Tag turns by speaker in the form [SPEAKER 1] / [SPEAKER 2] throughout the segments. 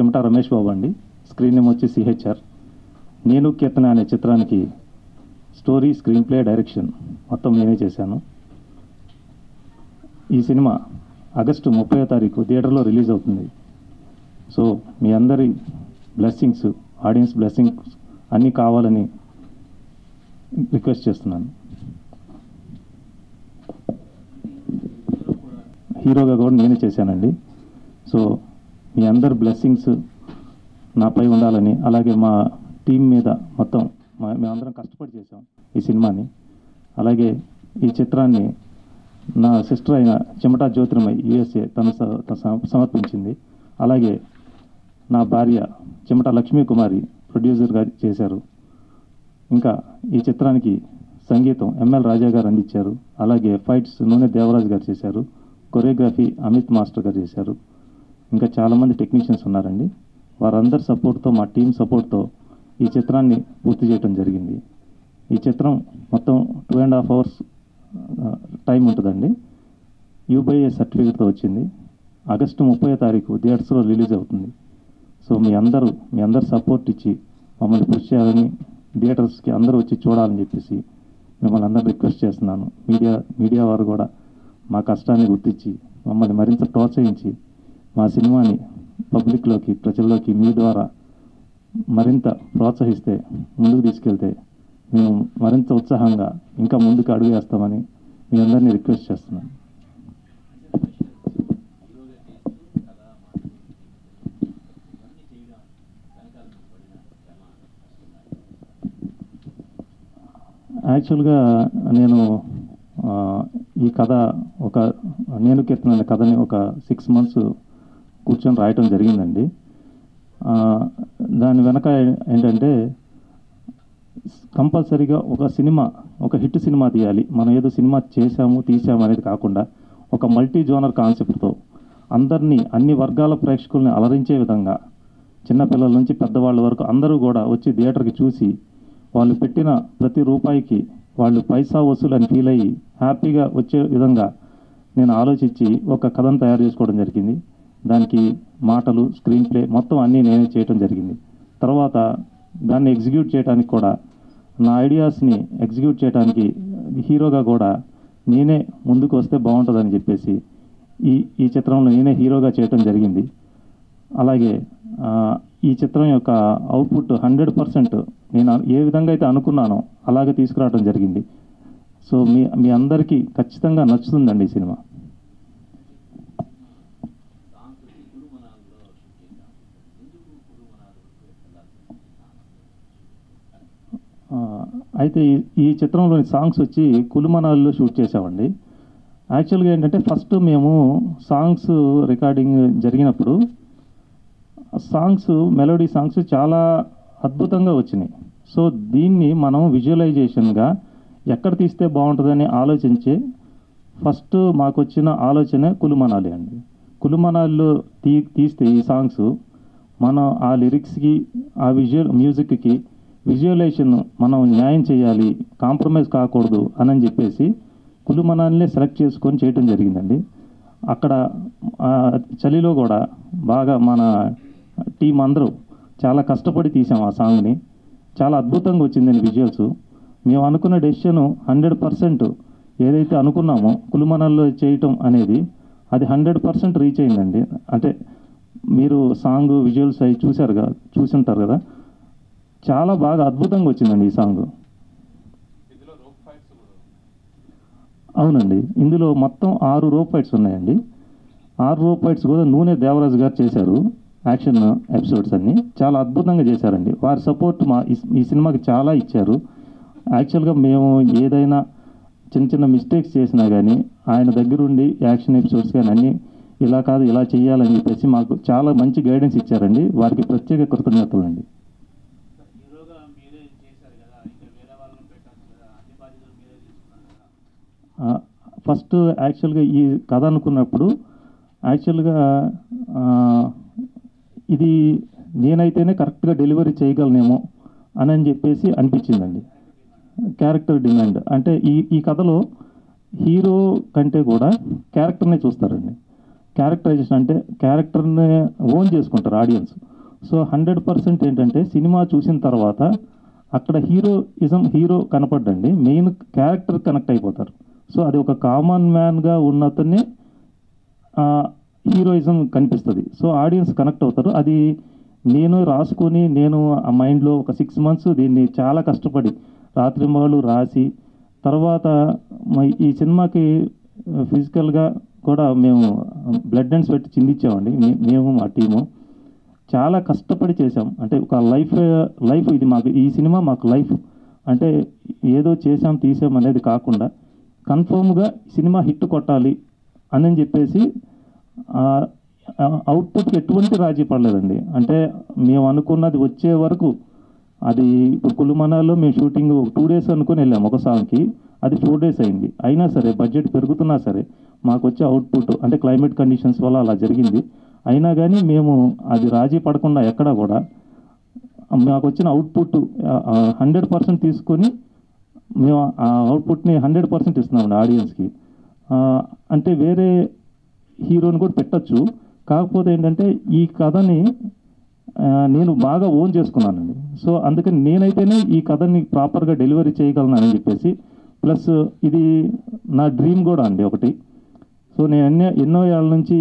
[SPEAKER 1] చెమట రమేష్ బాబు అండి. Screen name వచ్చి సిహెచ్ఆర్. నేను కీర్తన అనే చిత్రానికి స్టోరీ, స్క్రీన్ ప్లే, డైరెక్షన్ మొత్తం నేనే చేశాను. ఈ సినిమా ఆగస్టు 30వ తారీఖు థియేటర్లో రిలీజ్ అవుతుంది. సో మీ అందరి బ్లెస్సింగ్స్, ఆడియన్స్ బ్లెస్సింగ్స్ అన్నీ కావాలని రిక్వెస్ట్ చేస్తున్నాను. హీరోగా కూడా నేనే చేశానండి. సో మీ అందరి బ్లెస్సింగ్స్ నాపై ఉండాలని, అలాగే మా టీం మీద మొత్తం మేమందరం కష్టపడి చేసాం ఈ సినిమాని. అలాగే ఈ చిత్రాన్ని నా సిస్టర్ అయిన చెమట జ్యోతిర్మయ్ USA తను సమర్పించింది. అలాగే నా భార్య చెమట లక్ష్మీ కుమారి ప్రొడ్యూసర్గా చేశారు. ఇంకా ఈ చిత్రానికి సంగీతం ML రాజా గారు అందించారు. అలాగే ఫైట్స్ నూనె దేవరాజ్ గారు చేశారు. కొరియోగ్రఫీ అమిత్ మాస్టర్ గారు చేశారు. ఇంకా చాలామంది టెక్నీషియన్స్ ఉన్నారండి. వారందరి సపోర్ట్తో, మా టీం సపోర్ట్తో ఈ చిత్రాన్ని పూర్తి చేయడం జరిగింది. ఈ చిత్రం మొత్తం 2.5 hours టైం ఉంటుందండి. UBA సర్టిఫికేట్తో వచ్చింది. ఆగస్టు 30వ తారీఖు థియేటర్స్లో రిలీజ్ అవుతుంది. సో మీ అందరు సపోర్ట్ ఇచ్చి మమ్మల్ని పుష్ చేయాలని, థియేటర్స్కి అందరూ వచ్చి చూడాలని చెప్పేసి మిమ్మల్ని అందరూ రిక్వెస్ట్ చేస్తున్నాను. మీడియా వారు కూడా మా కష్టాన్ని గుర్తించి మమ్మల్ని మరింత ప్రోత్సహించి మా సినిమాని పబ్లిక్లోకి, ప్రజల్లోకి మీ ద్వారా మరింత ప్రోత్సహిస్తే, ముందుకు తీసుకెళ్తే మేము మరింత ఉత్సాహంగా ఇంకా ముందుకు అడుగు వేస్తామని మీ అందరినీ రిక్వెస్ట్ చేస్తున్నాను. యాక్చువల్గా నేను ఈ కథ నేను కీర్తన అనే కథని ఒక 6 months కూర్చొని రాయటం జరిగిందండి. దాని వెనక ఏంటంటే కంపల్సరీగా ఒక హిట్ సినిమా తీయాలి. మనం ఏదో సినిమా తీసాము అనేది కాకుండా ఒక మల్టీ జోనర్ కాన్సెప్ట్తో అందరినీ, అన్ని వర్గాల ప్రేక్షకుల్ని అలరించే విధంగా, చిన్నపిల్లల నుంచి పెద్దవాళ్ళ వరకు అందరూ కూడా వచ్చి థియేటర్కి చూసి వాళ్ళు పెట్టిన ప్రతి రూపాయికి వాళ్ళు పైసా వసూలు అని ఫీల్ అయ్యి హ్యాపీగా వచ్చే విధంగా నేను ఆలోచించి ఒక కథను తయారు చేసుకోవడం జరిగింది. దానికి మాటలు, స్క్రీన్ ప్లే మొత్తం అన్నీ నేనే చేయడం జరిగింది. తర్వాత దాన్ని ఎగ్జిక్యూట్ చేయడానికి కూడా, నా ఐడియాస్ని ఎగ్జిక్యూట్ చేయడానికి హీరోగా కూడా నేనే ముందుకు వస్తే బాగుంటుందని చెప్పేసి ఈ చిత్రంలో నేనే హీరోగా చేయటం జరిగింది. అలాగే ఈ చిత్రం యొక్క అవుట్పుట్ 100% నేను ఏ విధంగా అయితే అనుకున్నానో అలాగే తీసుకురావడం జరిగింది. సో మీ అందరికీ ఖచ్చితంగా నచ్చుతుందండి ఈ సినిమా. అయితే ఈ చిత్రంలోని సాంగ్స్ వచ్చి కులుమనాల్లో షూట్ చేసామండి. యాక్చువల్గా ఏంటంటే ఫస్ట్ మేము సాంగ్స్ రికార్డింగ్ జరిగినప్పుడు మెలోడీ సాంగ్స్ చాలా అద్భుతంగా వచ్చినాయి. సో దీన్ని మనం విజువలైజేషన్గా ఎక్కడ తీస్తే బాగుంటుందని ఆలోచించి ఫస్ట్ మాకు వచ్చిన ఆలోచన కులుమనాలి అండి. కులుమనాల్లో తీస్తే ఈ సాంగ్స్ మనం ఆ లిరిక్స్కి, ఆ మ్యూజిక్కి విజువలైజేషన్ మనం న్యాయం చేయాలి, కాంప్రమైజ్ కాకూడదు అని చెప్పేసి కులుమనాల్నే సెలెక్ట్ చేసుకొని చేయటం జరిగిందండి. అక్కడ చలిలో కూడా బాగా మన టీం అందరూ చాలా కష్టపడి తీసాం ఆ సాంగ్ని. చాలా అద్భుతంగా వచ్చిందండి విజువల్స్. మేము అనుకున్న డెసిషన్ 100% ఏదైతే అనుకున్నామో కులుమనాల్లో చేయటం అనేది అది 100% రీచ్ అయిందండి. అంటే మీరు సాంగ్ విజువల్స్ అవి చూసుంటారు కదా, చాలా బాగా అద్భుతంగా వచ్చిందండి ఈ సాంగ్. అవునండి, ఇందులో మొత్తం 6 రోప్ ఫైట్స్ ఉన్నాయండి. 6 రోప్ ఫైట్స్ కూడా నూనె దేవరాజ్ గారు చేశారు. యాక్షన్ ఎపిసోడ్స్ అన్నీ చాలా అద్భుతంగా చేశారండి. వారి సపోర్ట్ ఈ సినిమాకి చాలా ఇచ్చారు. యాక్చువల్గా మేము ఏదైనా చిన్న మిస్టేక్స్ చేసినా కానీ ఆయన దగ్గరుండి యాక్షన్ ఎపిసోడ్స్ కానీ అన్నీ ఇలా కాదు ఇలా చేయాలని చెప్పేసి మాకు చాలా మంచి గైడెన్స్ ఇచ్చారండి. వారికి ప్రత్యేక కృతజ్ఞతలు అండి. ఫస్ట్ యాక్చువల్గా ఈ కథ అనుకున్నప్పుడు యాక్చువల్గా ఇది నేనైతేనే కరెక్ట్గా డెలివరీ చేయగలనేమో అని చెప్పేసి అనిపించిందండి. క్యారెక్టర్ డిమాండ్ అంటే ఈ కథలో హీరో కంటే కూడా క్యారెక్టర్నే చూస్తారండి. క్యారెక్టరైజేషన్ అంటే క్యారెక్టర్ని ఓన్ చేసుకుంటారు ఆడియన్స్. సో 100% ఏంటంటే సినిమా చూసిన తర్వాత అక్కడ హీరో కనపడ్డండి, మెయిన్ క్యారెక్టర్ కనెక్ట్ అయిపోతారు. సో అది ఒక కామన్ మ్యాన్గా ఉన్నతనే హీరోయిజం కనిపిస్తుంది. సో ఆడియన్స్ కనెక్ట్ అవుతారు. అది నేను రాసుకొని నేను ఆ మైండ్లో ఒక 6 months దీన్ని చాలా కష్టపడి రాత్రింబగళ్ళు రాసి తర్వాత ఈ సినిమాకి ఫిజికల్గా కూడా మేము బ్లడ్ అండ్ స్వెట్ చిందించామండి. మేము మా టీము చాలా కష్టపడి చేసాం. అంటే ఒక లైఫ్ ఇది మాకు, ఈ సినిమా మాకు లైఫ్. అంటే ఏదో తీసాం అనేది కాకుండా కన్ఫర్మ్గా సినిమా హిట్ కొట్టాలి అని చెప్పేసి అవుట్పుట్కి ఎటువంటి రాజీ పడలేదండి. అంటే మేము అనుకున్నది వచ్చే వరకు, అది ఇప్పుడు కులుమనాల్లో మేము షూటింగ్ 2 days అనుకుని వెళ్ళాము ఒక సాంగ్కి, అది 4 days అయింది. అయినా సరే బడ్జెట్ పెరుగుతున్నా సరే మాకు వచ్చే అవుట్పుట్ అంటే క్లైమేట్ కండిషన్స్ వల్ల అలా జరిగింది. అయినా కానీ మేము అది రాజీ పడకుండా ఎక్కడ కూడా మాకు వచ్చిన అవుట్పుట్ 100% తీసుకొని మేము ఆ అవుట్పుట్ని 100% ఇస్తున్నామండి ఆడియన్స్కి. అంటే వేరే హీరోని కూడా పెట్టచ్చు, కాకపోతే ఏంటంటే ఈ కథని నేను బాగా ఓన్ చేసుకున్నానండి. సో అందుకని నేనైతేనే ఈ కథని ప్రాపర్గా డెలివరీ చేయగలను చెప్పేసి, ప్లస్ ఇది నా డ్రీమ్ కూడా అండి ఒకటి. సో నేను ఎన్నో ఏళ్ళ నుంచి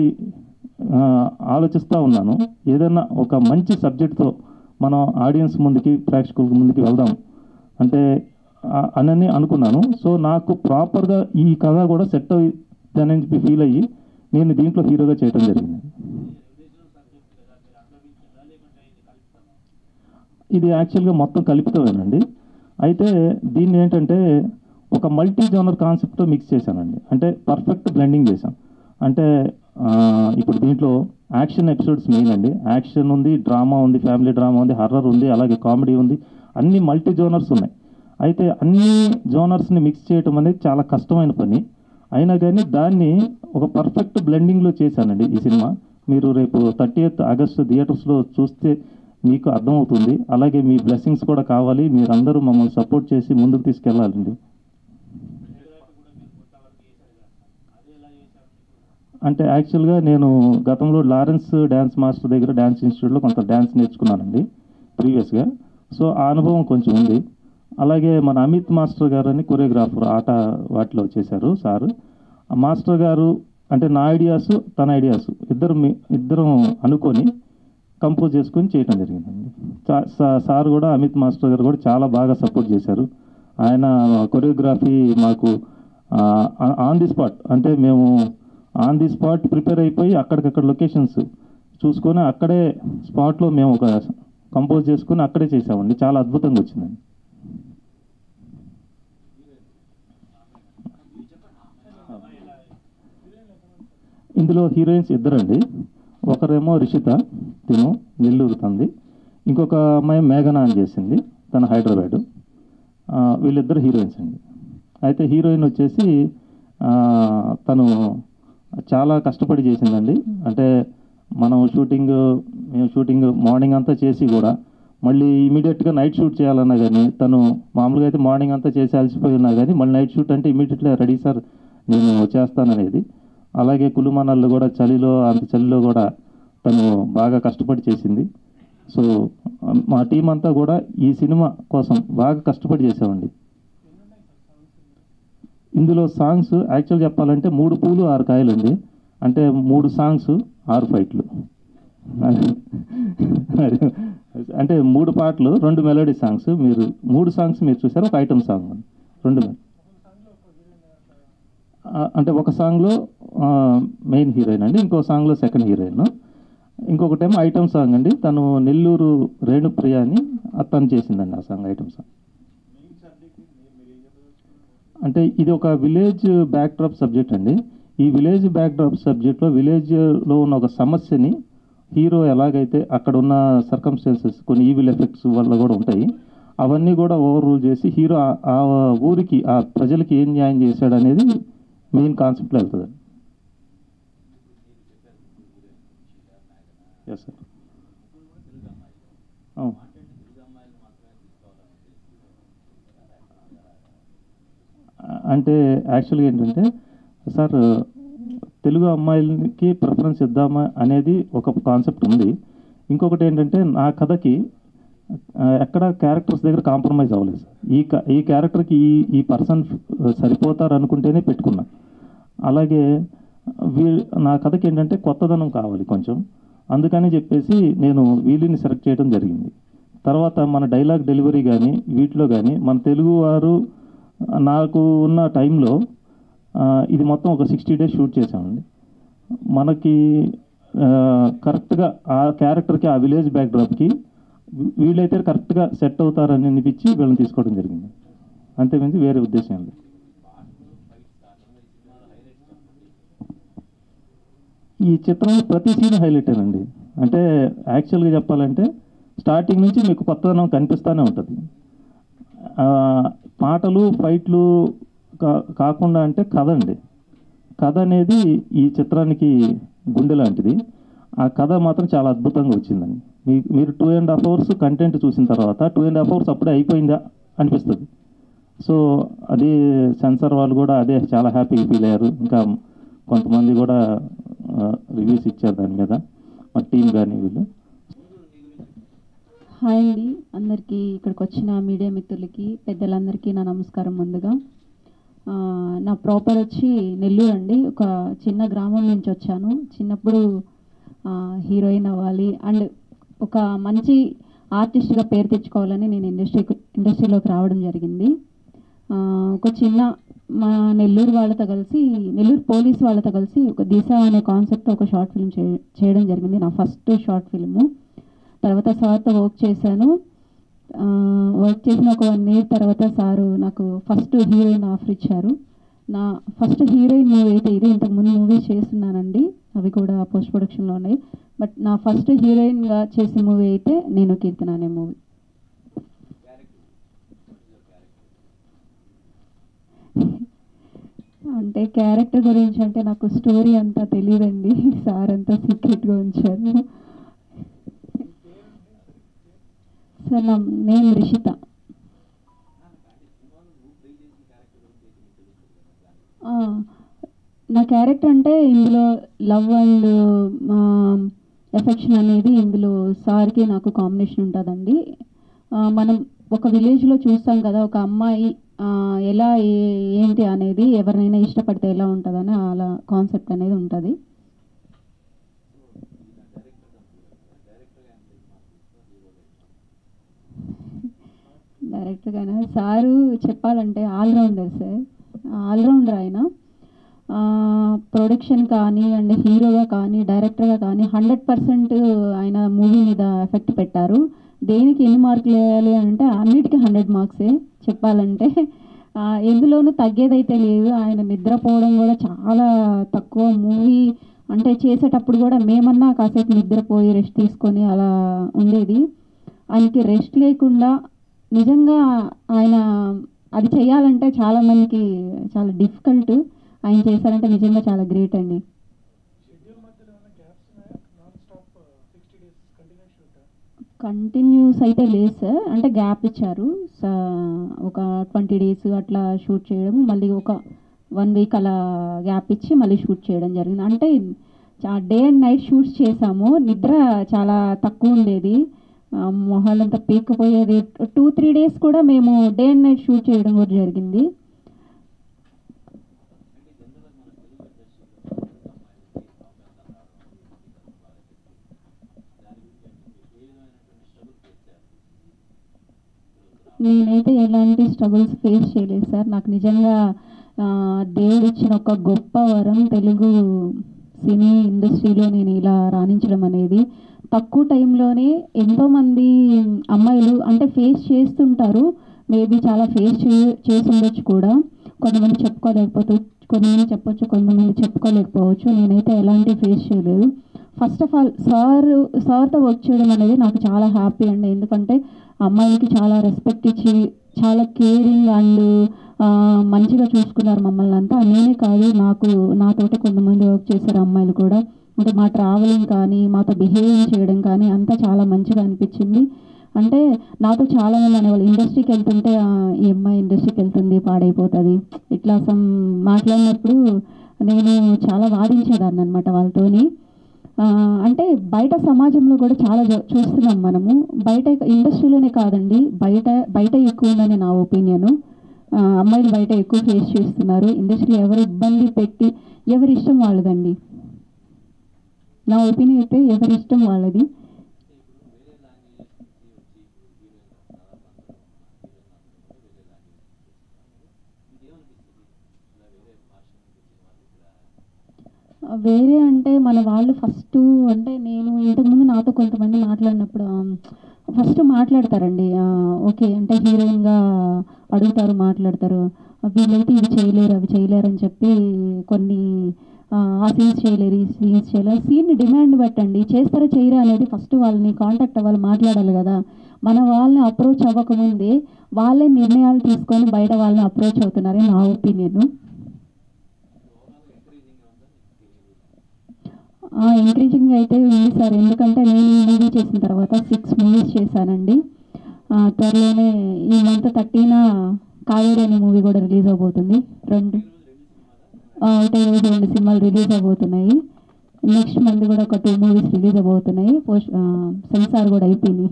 [SPEAKER 1] ఆలోచిస్తూ ఉన్నాను, ఏదైనా ఒక మంచి సబ్జెక్ట్తో మనం ఆడియన్స్ ముందుకి, ప్రేక్షకుల ముందుకి వెళ్దాం అంటే అని అనుకున్నాను. సో నాకు ప్రాపర్గా ఈ కథ కూడా సెట్ అవుతుందని చెప్పి ఫీల్ అయ్యి నేను దీంట్లో హీరోగా చేయడం జరిగింది. ఇది యాక్చువల్గా మొత్తం కలుపుతామేనండి. అయితే దీన్ని ఏంటంటే ఒక మల్టీ జోనర్ కాన్సెప్ట్తో మిక్స్ చేశానండి. అంటే పర్ఫెక్ట్ బ్లెండింగ్ చేశాం. అంటే ఇప్పుడు దీంట్లో యాక్షన్ ఎపిసోడ్స్ మెయిన్ అండి. యాక్షన్ ఉంది, డ్రామా ఉంది, ఫ్యామిలీ డ్రామా ఉంది, హర్రర్ ఉంది, అలాగే కామెడీ ఉంది, అన్ని మల్టీ జోనర్స్ ఉన్నాయి. అయితే అన్ని జోనర్స్ని మిక్స్ చేయటం అనేది చాలా కష్టమైన పని. అయినా కానీ దాన్ని ఒక పర్ఫెక్ట్ బ్లెండింగ్లో చేశానండి ఈ సినిమా. మీరు రేపు 30th August థియేటర్స్లో చూస్తే మీకు అర్థమవుతుంది. అలాగే మీ బ్లెస్సింగ్స్ కూడా కావాలి, మీరందరూ మమ్మల్ని సపోర్ట్ చేసి ముందుకు తీసుకెళ్ళాలండి. అంటే యాక్చువల్గా నేను గతంలో లారెన్స్ డ్యాన్స్ మాస్టర్ దగ్గర డ్యాన్స్ ఇన్స్టిట్యూట్లో కొంత డ్యాన్స్ నేర్చుకున్నానండి ప్రీవియస్గా. సో ఆ అనుభవం కొంచెం ఉంది. అలాగే మన అమిత్ మాస్టర్ గారు అని కొరియోగ్రాఫర్ ఆట వాటిలో చేశారు సార్. ఆ మాస్టర్ గారు అంటే నా ఐడియాస్ తన ఐడియాస్ ఇద్దరం అనుకొని కంపోజ్ చేసుకొని చేయటం జరిగిందండి. సార్ కూడా అమిత్ మాస్టర్ గారు కూడా చాలా బాగా సపోర్ట్ చేశారు. ఆయన కొరియోగ్రఫీ మాకు ఆన్ ది స్పాట్, అంటే మేము ఆన్ ది స్పాట్ ప్రిపేర్ అయిపోయి అక్కడికక్కడ లొకేషన్స్ చూసుకొని అక్కడే స్పాట్లో మేము ఒక కంపోజ్ చేసుకొని అక్కడే చేసామండి. చాలా అద్భుతంగా వచ్చిందండి. ఇందులో హీరోయిన్స్ ఇద్దరండి. ఒకరేమో రిషిత, తిను నెల్లూరు తంది. ఇంకొక అమ్మాయి మేఘనా అని చేసింది, తన హైదరాబాదు. వీళ్ళిద్దరు హీరోయిన్స్ అండి. అయితే హీరోయిన్ వచ్చేసి తను చాలా కష్టపడి చేసిందండి. అంటే మేము షూటింగ్ మార్నింగ్ అంతా చేసి కూడా మళ్ళీ ఇమీడియట్గా నైట్ షూట్ చేయాలన్నా కానీ తను మామూలుగా అయితే మార్నింగ్ అంతా చేసి అలసిపోయి ఉన్నా కానీ మళ్ళీ నైట్ షూట్ అంటే ఇమీడియట్గా రెడీ సార్ నేను చేస్తాననేది. అలాగే కులుమనాళ్ళు కూడా అంత చలిలో కూడా తను బాగా కష్టపడి చేసింది. సో మా టీం అంతా కూడా ఈ సినిమా కోసం బాగా కష్టపడి చేసామండి. ఇందులో సాంగ్స్ యాక్చువల్ చెప్పాలంటే 3 పూలు 6 కాయలండి. అంటే 3 సాంగ్స్ 6 ఫైట్లు. అంటే 3 పాటలు 2 మెలోడీ సాంగ్స్. మీరు 3 సాంగ్స్ మీరు చూసారు, ఒక ఐటమ్ సాంగ్ 2. అంటే ఒక సాంగ్లో మెయిన్ హీరోయిన్ అండి, ఇంకో సాంగ్లో సెకండ్ హీరోయిన్, ఇంకొకటేమో ఐటమ్ సాంగ్ అండి. తను నెల్లూరు రేణుప్రియ అని తను చేసిందండి ఆ సాంగ్, ఐటమ్ సాంగ్. అంటే ఇది ఒక విలేజ్ బ్యాక్డ్రాప్ సబ్జెక్ట్ అండి. ఈ విలేజ్ బ్యాక్డ్రాప్ సబ్జెక్ట్లో విలేజ్లో ఉన్న ఒక సమస్యని హీరో ఎలాగైతే అక్కడ ఉన్న సర్కమ్స్టాన్సెస్ కొన్ని ఈవిల్ ఎఫెక్ట్స్ వల్ల కూడా ఉంటాయి, అవన్నీ కూడా ఓవర్ రూల్ చేసి హీరో ఆ ఊరికి ఆ ప్రజలకి ఏం న్యాయం చేశాడు అనేది మెయిన్ కాన్సెప్ట్లో వెళ్తుంది. Yes sir. అంటే యాక్చువల్గా ఏంటంటే సార్ తెలుగు అమ్మాయిలకి ప్రిఫరెన్స్ ఇద్దామా అనేది ఒక కాన్సెప్ట్ ఉంది. ఇంకొకటి ఏంటంటే నా కథకి ఎక్కడ క్యారెక్టర్స్ దగ్గర కాంప్రమైజ్ అవ్వలేదు సార్. ఈ క్యారెక్టర్కి ఈ పర్సన్ సరిపోతారు అనుకుంటేనే పెట్టుకున్నా. అలాగే నా కథకి ఏంటంటే కొత్తదనం కావాలి కొంచెం, అందుకని చెప్పేసి నేను వీళ్ళని సెలెక్ట్ చేయడం జరిగింది. తర్వాత మన డైలాగ్ డెలివరీ కానీ వీటిలో కానీ మన తెలుగు వారు నాకు ఉన్న టైంలో ఇది మొత్తం ఒక 60 days షూట్ చేసామండి. మనకి కరెక్ట్గా ఆ క్యారెక్టర్కి ఆ విలేజ్ బ్యాక్డ్రాప్కి వీళ్ళైతే కరెక్ట్గా సెట్ అవుతారని అనిపించి వీళ్ళని తీసుకోవడం జరిగింది. అంతేమించి వేరే ఉద్దేశం లేదు. ఈ చిత్రంలో ప్రతి సీన్ హైలైట్ అండి. అంటే యాక్చువల్గా చెప్పాలంటే స్టార్టింగ్ నుంచి మీకు కొత్తదనం కనిపిస్తూనే ఉంటుంది. పాటలు ఫైట్లు కాకుండా అంటే కథ అండి. కథ అనేది ఈ చిత్రానికి గుండె లాంటిది. ఆ కథ మాత్రం చాలా అద్భుతంగా వచ్చిందండి. మీరు 2.5 hours కంటెంట్ చూసిన తర్వాత 2.5 hours అప్పుడే అయిపోయిందా అనిపిస్తుంది. సో అది సెన్సార్ వాళ్ళు కూడా అదే చాలా హ్యాపీగా ఫీల్ అయ్యారు. ఇంకా కొంతమంది కూడా రివ్యూస్ ఇచ్చారు దాని మీద, మా టీం కానీ వీళ్ళు.
[SPEAKER 2] హాయ్ అండి, అందరికీ ఇక్కడికి వచ్చిన మీడియా మిత్రులకి పెద్దలందరికీ నా నమస్కారం. ముందుగా నా ప్రాపర్ వచ్చి నెల్లూరు అండి. ఒక చిన్న గ్రామం నుంచి వచ్చాను. చిన్నప్పుడు హీరోయిన్ అవ్వాలి అండ్ ఒక మంచి ఆర్టిస్ట్గా పేరు తెచ్చుకోవాలని నేను ఇండస్ట్రీలోకి రావడం జరిగింది. ఒక చిన్న మా నెల్లూరు వాళ్ళతో కలిసి, నెల్లూరు పోలీస్ వాళ్ళతో కలిసి ఒక దిశ అనే కాన్సెప్ట్తో ఒక షార్ట్ ఫిల్మ్ చేయడం జరిగింది. నా ఫస్ట్ షార్ట్ ఫిల్ము. తర్వాత సార్తో వర్క్ చేశాను. వర్క్ చేసిన ఒక 1 year తర్వాత సారు నాకు ఫస్ట్ హీరోయిన్ ఆఫర్ ఇచ్చారు. నా ఫస్ట్ హీరోయిన్ మూవీ అయితే ఇది. ఇంతకుముందు మూవీస్ చేస్తున్నానండి, అవి కూడా పోస్ట్ ప్రొడక్షన్లో ఉన్నాయి. బట్ నా ఫస్ట్ హీరోయిన్గా చేసిన మూవీ అయితే నేను కీర్తన అనే మూవీ. అంటే క్యారెక్టర్ గురించి అంటే నాకు స్టోరీ అంతా తెలియదండి, సార్ అంతా సీక్రెట్గా ఉంచారు. సార్ నా నేమ్ రిషిత. నా క్యారెక్టర్ అంటే ఇందులో లవ్ అండ్ ఎఫెక్షన్ అనేది ఇందులో సార్కి నాకు కాంబినేషన్ ఉంటుందండి. మనం ఒక విలేజ్లో చూస్తాం కదా, ఒక అమ్మాయి ఎలా ఏంటి అనేది, ఎవరినైనా ఇష్టపడితే ఎలా ఉంటుందని అలా కాన్సెప్ట్ అనేది ఉంటుంది. డైరెక్టర్గానే సారు చెప్పాలంటే ఆల్రౌండర్ సార్, ఆల్రౌండర్ ఆయన. ప్రొడక్షన్ కానీ అండ్ హీరోగా కానీ డైరెక్టర్గా కానీ 100% ఆయన మూవీ మీద ఎఫెక్ట్ పెట్టారు. దేనికి ఎన్ని మార్కులు వేయాలి అంటే అన్నిటికీ 100 మార్క్సే చెప్పాలంటే. ఎందులోనూ తగ్గేదైతే లేదు. ఆయన నిద్రపోవడం కూడా చాలా తక్కువ. మూవీ అంటే చేసేటప్పుడు కూడా మేమన్నా కాసేపు నిద్రపోయి రెస్ట్ తీసుకొని అలా ఉండేది. ఆయనకి రెస్ట్ లేకుండా నిజంగా ఆయన అది చేయాలంటే చాలామందికి చాలా డిఫికల్ట్. ఆయన చేశారంటే నిజంగా చాలా గ్రేట్ అండి. కంటిన్యూస్ అయితే లేదు సార్, అంటే గ్యాప్ ఇచ్చారు. ఒక 20 days అట్లా షూట్ చేయడం, మళ్ళీ ఒక 1 week అలా గ్యాప్ ఇచ్చి మళ్ళీ షూట్ చేయడం జరిగింది. అంటే డే అండ్ నైట్ షూట్స్ చేసాము. నిద్ర చాలా తక్కువ ఉండేది, మొహాలంతా పీక్కపోయేది. 2-3 days కూడా మేము డే అండ్ నైట్ షూట్ చేయడం కూడా జరిగింది. నేనైతే ఎలాంటి స్ట్రగుల్స్ ఫేస్ చేయలేదు సార్. నాకు నిజంగా దేవుడు ఇచ్చిన ఒక గొప్ప వరం తెలుగు సినీ ఇండస్ట్రీలో నేను ఇలా రాణించడం అనేది. తక్కువ టైంలోనే ఎంతోమంది అమ్మాయిలు అంటే ఫేస్ చేస్తుంటారు, మేబీ చాలా ఫేస్ చేసి ఉండొచ్చు కూడా. కొంతమంది కొంతమంది చెప్పొచ్చు, కొంతమంది చెప్పుకోలేకపోవచ్చు. నేనైతే ఎలాంటి ఫేస్ చేయలేదు. ఫస్ట్ ఆఫ్ ఆల్ సార్తో వర్క్ చేయడం అనేది నాకు చాలా హ్యాపీ అండి. ఎందుకంటే అమ్మాయిలకి చాలా రెస్పెక్ట్ ఇచ్చి చాలా కేరింగ్ అండ్ మంచిగా చూసుకున్నారు మమ్మల్ని అంతా. నేనే కాదు, నాతోటి కొంతమంది వర్క్ చేశారు అమ్మాయిలు కూడా. అంటే మా ట్రావెలింగ్ కానీ మాతో బిహేవింగ్ చేయడం కానీ అంతా చాలా మంచిగా అనిపించింది. అంటే నాతో చాలామంది అనేవాళ్ళు ఇండస్ట్రీకి వెళ్తుంటే ఈ అమ్మాయి ఇండస్ట్రీకి వెళ్తుంది పాడైపోతుంది ఇట్లా మాట్లాడినప్పుడు నేను చాలా వాదించేదాన్ని అనమాట వాళ్ళతోని. అంటే బయట సమాజంలో కూడా చాలా చూస్తున్నాం మనము. బయట ఇండస్ట్రీలోనే కాదండి, బయట ఎక్కువ ఉందని నా ఒపీనియను. అమ్మాయిలు బయట ఎక్కువ ఫేస్ చేస్తున్నారు. ఇండస్ట్రీ ఎవరు ఇబ్బంది పెట్టి ఎవరి ఇష్టం వాళ్ళదండి. నా ఒపీనియన్ అయితే ఎవరి ఇష్టం వాళ్ళది. వేరే అంటే మన వాళ్ళు ఫస్ట్ అంటే నేను ఇంతకుముందు నాతో కొంతమంది మాట్లాడినప్పుడు ఫస్ట్ మాట్లాడతారండి. ఓకే అంటే హీరోయిన్గా అడుగుతారు, మాట్లాడతారు. వీళ్ళైతే ఇవి చేయలేరు, అవి చేయలేరు అని చెప్పి కొన్ని ఆ సీన్స్ చేయలేరు, ఈ సీన్స్ చేయలేరు. సీన్ని డిమాండ్ పెట్టండి, చేస్తారా చేయరా అనేది ఫస్ట్ వాళ్ళని కాంటాక్ట్ అవ్వాలి, మాట్లాడాలి కదా. మన వాళ్ళని అప్రోచ్ అవ్వకముందే వాళ్ళే నిర్ణయాలు తీసుకొని బయట వాళ్ళని అప్రోచ్ అవుతున్నారని నా ఒపీనియన్. ఎంకరేజింగ్ అయితే ఉంది సార్. ఎందుకంటే నేను ఈ మూవీ చేసిన తర్వాత 6 మూవీస్ చేశానండి. త్వరలోనే ఈ మంత్ 30న కావేరి అనే మూవీ కూడా రిలీజ్ అవబోతుంది. ఒకటే రోజు 2 సినిమాలు రిలీజ్ అవబోతున్నాయి. నెక్స్ట్ మంత్ కూడా ఒక 2 మూవీస్ రిలీజ్ అవబోతున్నాయి. సెన్సార్ కూడా అయిపోయింది.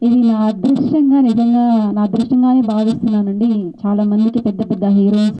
[SPEAKER 2] ఇది నా అదృష్టంగా, నిజంగా నా అదృష్టంగానే భావిస్తున్నానండి. చాలామందికి పెద్ద పెద్ద హీరోయిన్స్